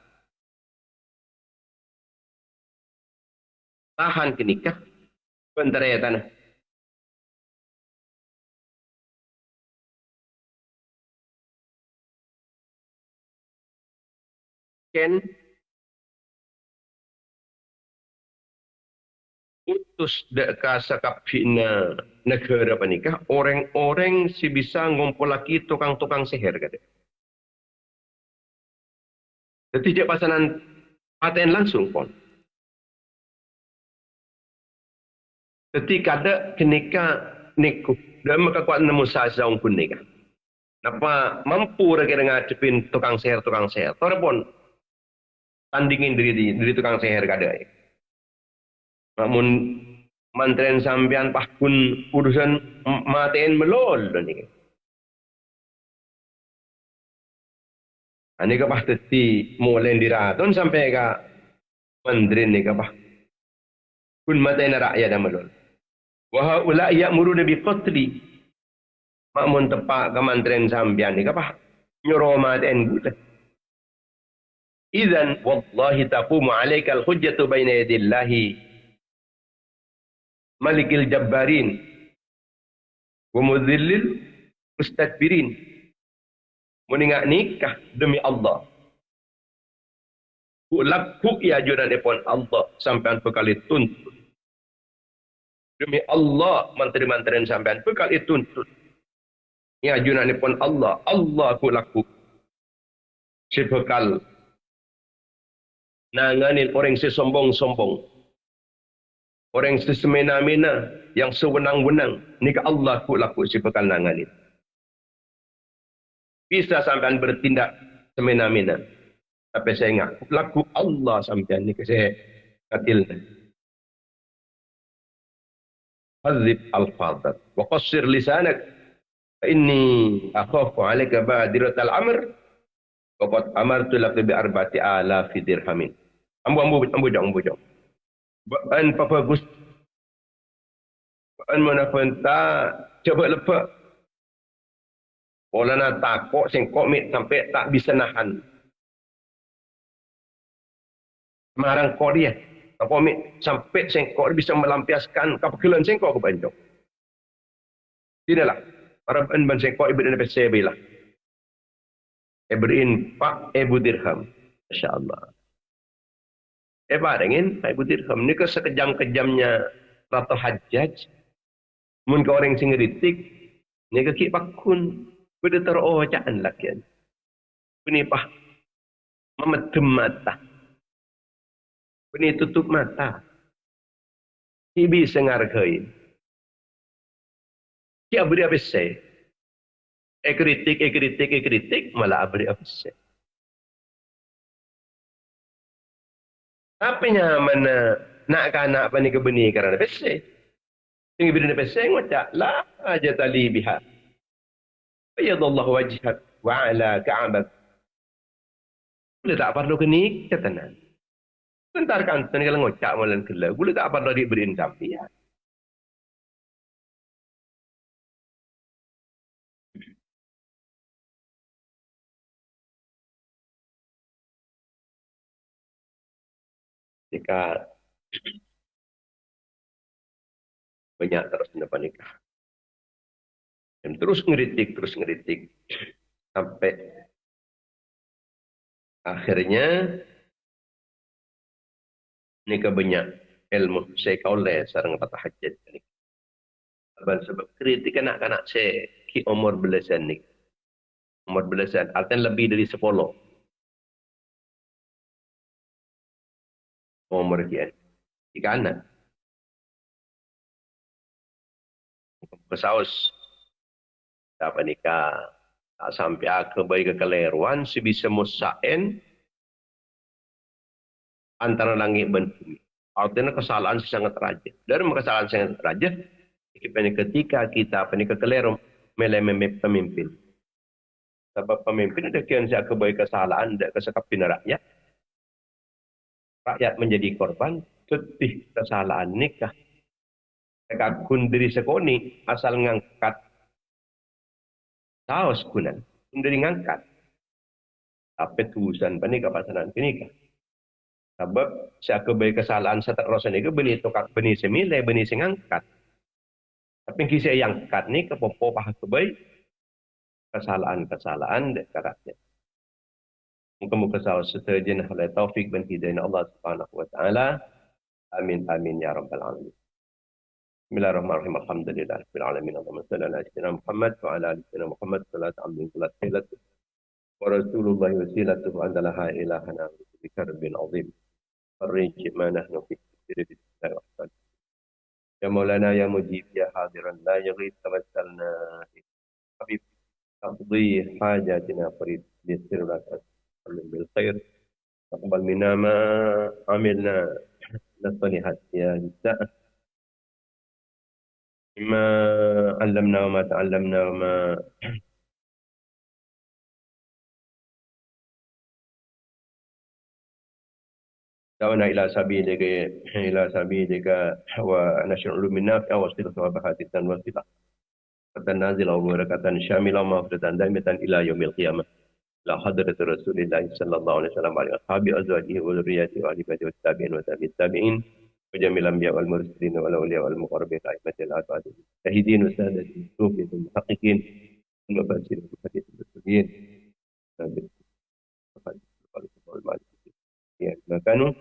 Tahan kenikah bentar ya tanah. Ken utus deka sakapina negara panikah orang-orang si bisa ngumpul lagi tukang-tukang sihir kata. Jadi dia pasanan paten langsung pun. Ketika ada kenika niku. Dan maka kuat nemu sasaung pun nikah. Napa mampu lagi dengan ngadepin tukang seher. Tore pun tandingin diri tukang seher kada. Namun mantren sampean pahkun urusan matiin melol nih. Ani kapah teti mulai diraton sampai ka mantren nih kapah kun matiin rakyat melol. Wah ula ya'muruna bi qatli. Makmun tepak ke mantren sampean nih kapah nyuruh matiin gula. Idzan wallahi taqumu 'alaikal hujjatu baina yadillahi malikil jabbarin wa mudhillil mustakbirin. Meningak nikah demi Allah. Laku ya ajudan depon Allah sampean bekali tuntut. Demi Allah menteri-menteri sampean bekali tuntut. Ya ajudan depon Allah. Allah ku laku. Si bekal nanganin orang sesombong-sombong. Orang sesemena-mena yang sewenang-wenang. Nikah Allah ku laku si bekal nanganin. Bisa sampean bertindak semena-mena. Tapi saya ingat, laku Allah sampean ni saya katil. Hazib al-fadat. Wa qassir lisanak. Fa inni akhafu alaika badirat al-amr. Wa qad amartu laka bi arba'ati alafi dirhamin. Ambu jong. Baan papagus. Baan manafanta coba lepak. Orang nak takut sengkok mit sampai tak bisa nahan. Marang kau dia. Takut mit sampai sengkok bisa melampiaskan kepekilan sengkok ke banjok. Tidaklah. Para ban sengkok ibu dan PCB lah. Beriin Pak Ibu Dirham. Masya Allah. Barengin Pak Ibu Dirham. Ini ke sekejam-kejamnya Ratu Hajjaj. Mun ke orang singeritik. Ini ke kik pakun. Kuda terocaan lakian. Penipah memedem mata. Peni tutup mata. Ibi sengargain. Dia beri apa sih? Kritik, malah beri apa sih? Apa yang mana nak kanak apa ni kebeni kerana apa sih? Tinggi beri apa sih? Ngocak lah aja tali biha. Bayadallahu wajhak wa ala ka'abak. Boleh tak perlu kenik, katanan. Bentar kan, kalau ngocak malam kelah. Boleh tak perlu diberiin sampian. Jika banyak terus mendapat nikah. Dan terus ngeritik. Sampai akhirnya nikah banyak ilmu saya kaulai sarang kata hajat. Sebab kritik anak-anak saya ki umur belasan ni. Umur belasan. Artinya lebih dari 10. Umur kian. Jika anak. Kesaus. Tak nikah. Tak sampai ke bayi kekeliruan. Sebisa musain. Antara langit dan bumi. Artinya kesalahan sangat raja. Dari kesalahan sangat raja. Ketika kita kekeliruan. Melem pemimpin. Sebab pemimpin ada kian saya kebaik kesalahan. Dan kesekapin rakyat. Rakyat menjadi korban. Sedih kesalahan nikah. Mereka kundiri sekoni. Asal ngangkat. Saus kunan. Kundiri ngangkat. Tapi tulisan panikah pasanan kenikah. Sebab saya kebaik kesalahan saya tak rasa ni ke benih tukar benih semilai benih sengangkat. Tapi kisah yang kat ni kepopo pahak kebaik kesalahan dekat. Muka-muka sahur seterjen halai taufik dan hidayah Allah Subhanahu wa taala. Amin ya rabbal alamin. Bismillahirrahmanirrahim. Alhamdulillah rabbil alamin. Allahumma shalli ala sayyidina Muhammad wa ala ali sayyidina Muhammad sallallahu alaihi wasallam. Wa rasulullah wasilatuhu andalaha ilahana bi karbin azim. Farij ma nahnu fi يا مولانا يا مجيب يا حاضرا لا يغيب توسلنا حبيب تقضي حاجاتنا فريد يسر لك من بالخير تقبل منا ما عملنا من الصالحات يا نساء ما علمنا وما تعلمنا وما دعونا إلى سبيلك ونشر علوم النافع وصلة وبهات وصلة نازلة وبركة شاملة ومغفرة دائمة إلى يوم القيامة إلى حضرة رسول الله صلى الله عليه وسلم وعلى أصحابه وأزواجه وذريته وآل بيته والتابعين وتابعي التابعين وجميع الأنبياء والمرسلين والأولياء والمقربين أئمة الأسعد المجتهدين وسادة الصوفية المحققين المفسرين والمحدثين المسلمين ما كانوا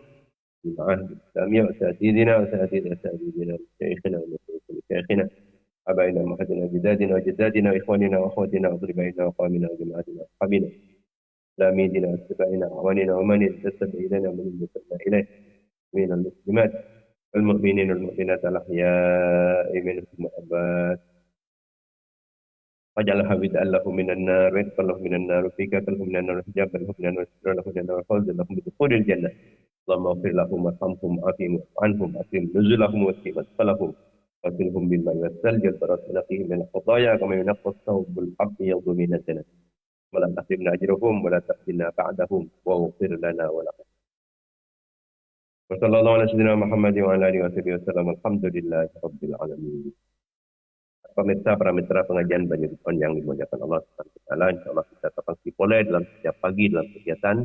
من عهد الإسلامية وأساتذتنا وأساتذة مشايخنا ومشايخنا آبائنا وأمهاتنا وأجدادنا وجدادنا وإخواننا وأخواتنا وأقربائنا وأقوامنا وجماعتنا وأصحابنا تلاميذنا واتباعنا وأعواننا ومن انتسب إلينا ومن انتسبنا إليه من المسلمات والمؤمنين والمؤمنات الأحياء منهم والأموات واجعلها بدءا له من النار ويدخل له من النار وفيك له من النار وحجابا له من النار وسترا له من النار وفوزا لهم بدخول الجنة اللهم اغفر لهم وارحمهم وعافهم عنهم أكرم نزلهم واسقهم مدخلهم واسقهم بالماء والثلج والبرد ونقيهم من الخطايا كما ينقى الثوب الأبيض من الدنس ولا تحرمنا أجرهم ولا تفتنا بعدهم واغفر لنا ولهم وصلى الله على سيدنا محمد وعلى آله وصحبه وسلم الحمد لله رب العالمين. Pemirsa, para mitra pengajian Banyu Rukun yang dimuliakan Allah Subhanahu wa taala, insyaallah kita tetap boleh dalam setiap pagi dalam kegiatan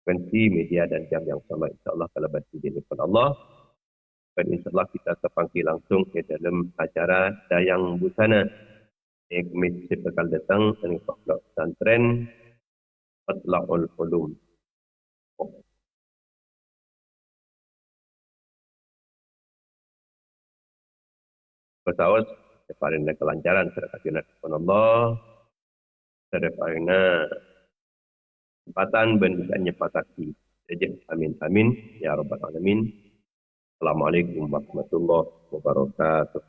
frekuensi media dan jam yang sama, insyaallah kalau bantu di depan Allah. Dan insyaallah kita terpanggil langsung ke dalam acara Dayang Busana yang mesti bakal datang dari Pondok Pesantren Fatlaul Ulum. Bersaus separina kelancaran serta Allah, serta kesempatan bentuknya pataki. Amin amin ya rabbal alamin. Assalamualaikum warahmatullahi wabarakatuh.